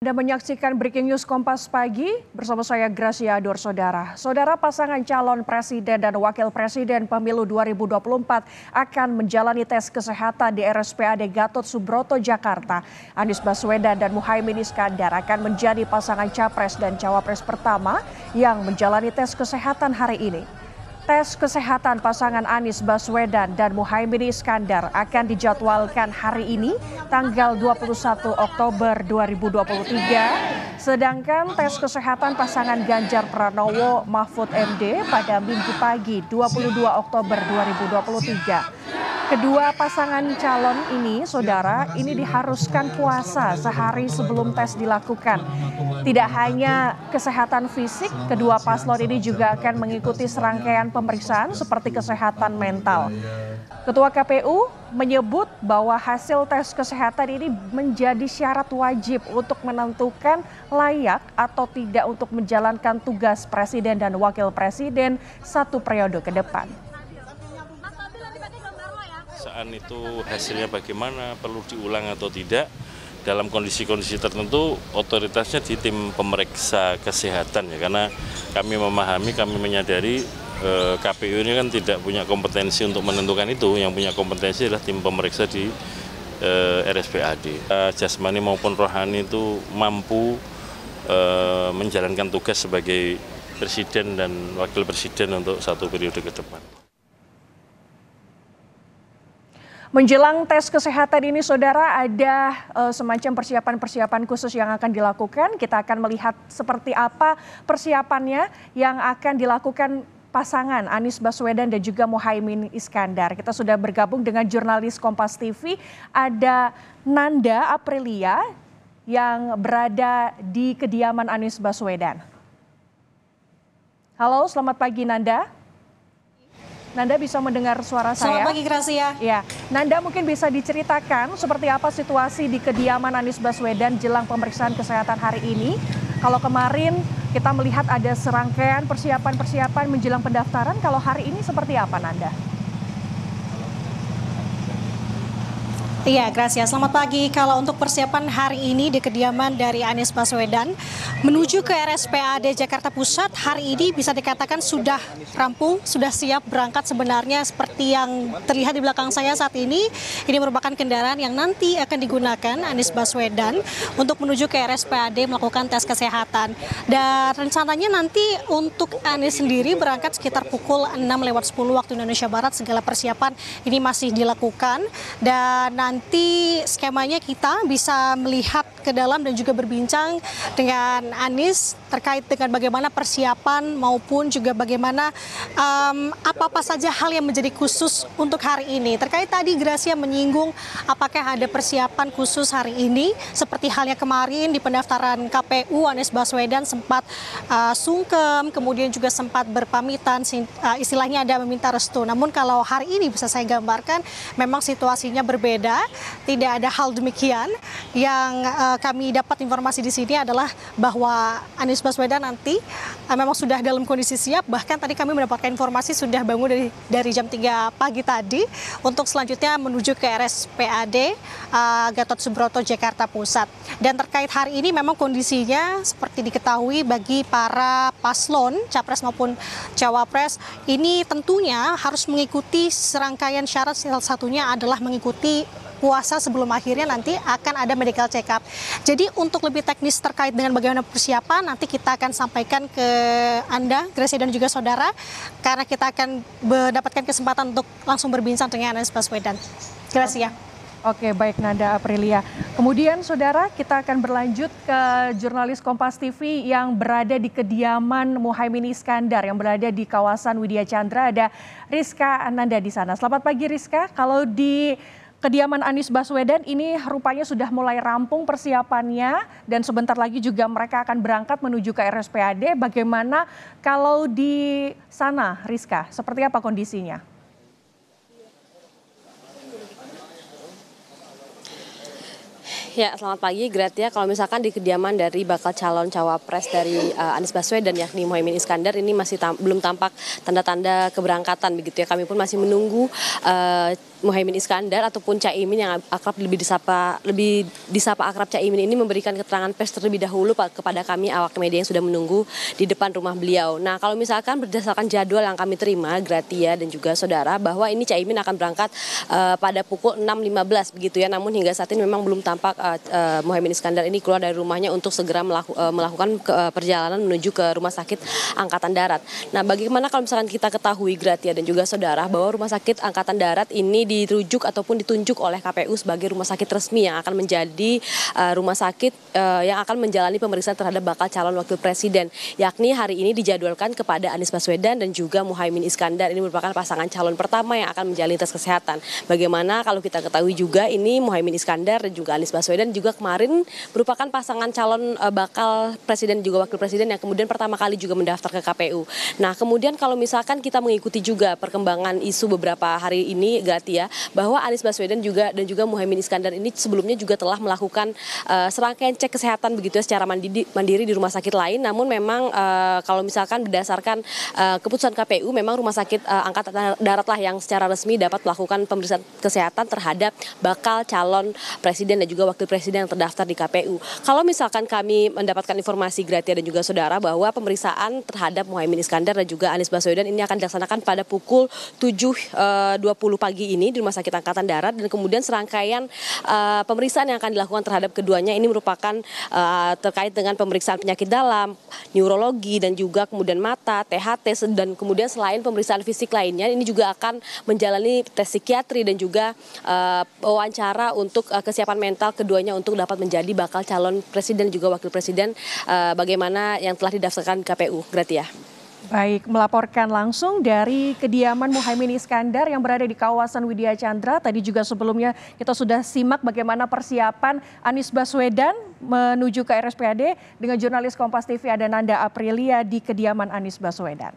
Anda menyaksikan Breaking News Kompas Pagi bersama saya Gracia Ador, Saudara. Saudara, pasangan calon presiden dan wakil presiden pemilu 2024 akan menjalani tes kesehatan di RSPAD Gatot Subroto, Jakarta. Anies Baswedan dan Muhaimin Iskandar akan menjadi pasangan capres dan cawapres pertama yang menjalani tes kesehatan hari ini. Tes kesehatan pasangan Anies Baswedan dan Muhaimin Iskandar akan dijadwalkan hari ini tanggal 21 Oktober 2023. Sedangkan tes kesehatan pasangan Ganjar Pranowo Mahfud MD pada Minggu pagi 22 Oktober 2023. Kedua pasangan calon ini, saudara, ini diharuskan puasa sehari sebelum tes dilakukan. Tidak hanya kesehatan fisik, kedua paslon ini juga akan mengikuti serangkaian pemeriksaan seperti kesehatan mental. Ketua KPU menyebut bahwa hasil tes kesehatan ini menjadi syarat wajib untuk menentukan layak atau tidak untuk menjalankan tugas presiden dan wakil presiden satu periode ke depan. Saat itu hasilnya bagaimana, perlu diulang atau tidak, dalam kondisi-kondisi tertentu otoritasnya di tim pemeriksa kesehatan ya, karena kami memahami, kami menyadari KPU ini kan tidak punya kompetensi untuk menentukan itu, yang punya kompetensi adalah tim pemeriksa di RSPAD. Jasmani maupun rohani itu mampu menjalankan tugas sebagai presiden dan wakil presiden untuk satu periode ke depan. Menjelang tes kesehatan ini, saudara, ada semacam persiapan-persiapan khusus yang akan dilakukan. Kita akan melihat seperti apa persiapannya yang akan dilakukan pasangan Anies Baswedan dan juga Muhaimin Iskandar. Kita sudah bergabung dengan jurnalis Kompas TV, ada Nanda Aprilia yang berada di kediaman Anies Baswedan. Halo, selamat pagi Nanda. Nanda bisa mendengar suara saya? Selamat pagi, Gracia. Ya, Nanda mungkin bisa diceritakan seperti apa situasi di kediaman Anies Baswedan jelang pemeriksaan kesehatan hari ini. Kalau kemarin kita melihat ada serangkaian persiapan-persiapan menjelang pendaftaran, kalau hari ini seperti apa, Nanda? Iya, Gracia. Selamat pagi. Kalau untuk persiapan hari ini di kediaman dari Anies Baswedan menuju ke RSPAD Jakarta Pusat, hari ini bisa dikatakan sudah rampung, sudah siap berangkat sebenarnya seperti yang terlihat di belakang saya saat ini. Ini merupakan kendaraan yang nanti akan digunakan Anies Baswedan untuk menuju ke RSPAD melakukan tes kesehatan. Dan rencananya nanti untuk Anies sendiri berangkat sekitar pukul 6:10 waktu Indonesia Barat. Segala persiapan ini masih dilakukan dan nanti skemanya kita bisa melihat ke dalam dan juga berbincang dengan Anies terkait dengan bagaimana persiapan maupun juga bagaimana apa-apa saja hal yang menjadi khusus untuk hari ini. Terkait tadi Gracia menyinggung apakah ada persiapan khusus hari ini seperti halnya kemarin di pendaftaran KPU Anies Baswedan sempat sungkem, kemudian juga sempat berpamitan, istilahnya ada meminta restu. Namun kalau hari ini bisa saya gambarkan memang situasinya berbeda. Tidak ada hal demikian. Yang kami dapat informasi di sini adalah bahwa Anies Baswedan nanti memang sudah dalam kondisi siap. Bahkan tadi kami mendapatkan informasi sudah bangun dari jam 3 pagi tadi untuk selanjutnya menuju ke RSPAD Gatot Subroto, Jakarta Pusat. Dan terkait hari ini memang kondisinya seperti diketahui bagi para paslon, capres maupun cawapres, ini tentunya harus mengikuti serangkaian syarat, salah satunya adalah mengikuti puasa sebelum akhirnya nanti akan ada medical check up. Jadi untuk lebih teknis terkait dengan bagaimana persiapan nanti kita akan sampaikan ke Anda, Gracia dan juga saudara, karena kita akan mendapatkan kesempatan untuk langsung berbincang dengan Anies Baswedan. Gracia. Oke, baik Nanda Aprilia. Kemudian saudara, kita akan berlanjut ke jurnalis Kompas TV yang berada di kediaman Muhaimin Iskandar yang berada di kawasan Widya Chandra. Ada Rizka Ananda di sana. Selamat pagi Rizka. Kalau di kediaman Anies Baswedan ini rupanya sudah mulai rampung persiapannya dan sebentar lagi juga mereka akan berangkat menuju ke RSPAD. Bagaimana kalau di sana, Rizka? Seperti apa kondisinya? Ya, selamat pagi Gratia. Kalau misalkan di kediaman dari bakal calon cawapres dari Anies Baswedan yakni Muhaimin Iskandar ini masih belum tampak tanda-tanda keberangkatan begitu ya. Kami pun masih menunggu Muhaimin Iskandar ataupun Caimin yang akrab lebih disapa akrab Caimin ini memberikan keterangan pers terlebih dahulu kepada kami awak media yang sudah menunggu di depan rumah beliau. Nah, kalau misalkan berdasarkan jadwal yang kami terima, Gratia dan juga saudara, bahwa ini Caimin akan berangkat pada pukul 6.15 begitu ya. Namun hingga saat ini memang belum tampak Muhaimin Iskandar ini keluar dari rumahnya untuk segera melakukan perjalanan menuju ke Rumah Sakit Angkatan Darat. Nah, bagaimana kalau misalkan kita ketahui, Gratia dan juga saudara, bahwa Rumah Sakit Angkatan Darat ini dirujuk ataupun ditunjuk oleh KPU sebagai rumah sakit resmi yang akan menjadi rumah sakit yang akan menjalani pemeriksaan terhadap bakal calon wakil presiden, yakni hari ini dijadwalkan kepada Anies Baswedan dan juga Muhaimin Iskandar. Ini merupakan pasangan calon pertama yang akan menjalani tes kesehatan. Bagaimana kalau kita ketahui juga ini Muhaimin Iskandar dan juga Anies Baswedan juga kemarin merupakan pasangan calon bakal presiden juga wakil presiden yang kemudian pertama kali juga mendaftar ke KPU. Nah, kemudian kalau misalkan kita mengikuti juga perkembangan isu beberapa hari ini, Gratia, bahwa Anies Baswedan dan juga Muhaimin Iskandar ini sebelumnya juga telah melakukan serangkaian cek kesehatan begitu ya secara mandiri di rumah sakit lain. Namun memang kalau misalkan berdasarkan keputusan KPU, memang Rumah Sakit Angkatan Darat lah yang secara resmi dapat melakukan pemeriksaan kesehatan terhadap bakal calon presiden dan juga wakil presiden yang terdaftar di KPU. Kalau misalkan kami mendapatkan informasi, Gratia dan juga saudara, bahwa pemeriksaan terhadap Muhaimin Iskandar dan juga Anies Baswedan ini akan dilaksanakan pada pukul 7.20 pagi ini di Rumah Sakit Angkatan Darat, dan kemudian serangkaian pemeriksaan yang akan dilakukan terhadap keduanya ini merupakan terkait dengan pemeriksaan penyakit dalam, neurologi, dan juga kemudian mata, THT, dan kemudian selain pemeriksaan fisik lainnya, ini juga akan menjalani tes psikiatri dan juga wawancara untuk kesiapan mental keduanya untuk dapat menjadi bakal calon presiden juga wakil presiden bagaimana yang telah didaftarkan KPU. Gratia. Baik, melaporkan langsung dari kediaman Muhaimin Iskandar yang berada di kawasan Widya Chandra. Tadi juga sebelumnya kita sudah simak bagaimana persiapan Anies Baswedan menuju ke RSPAD dengan jurnalis Kompas TV ada Nanda Aprilia di kediaman Anies Baswedan.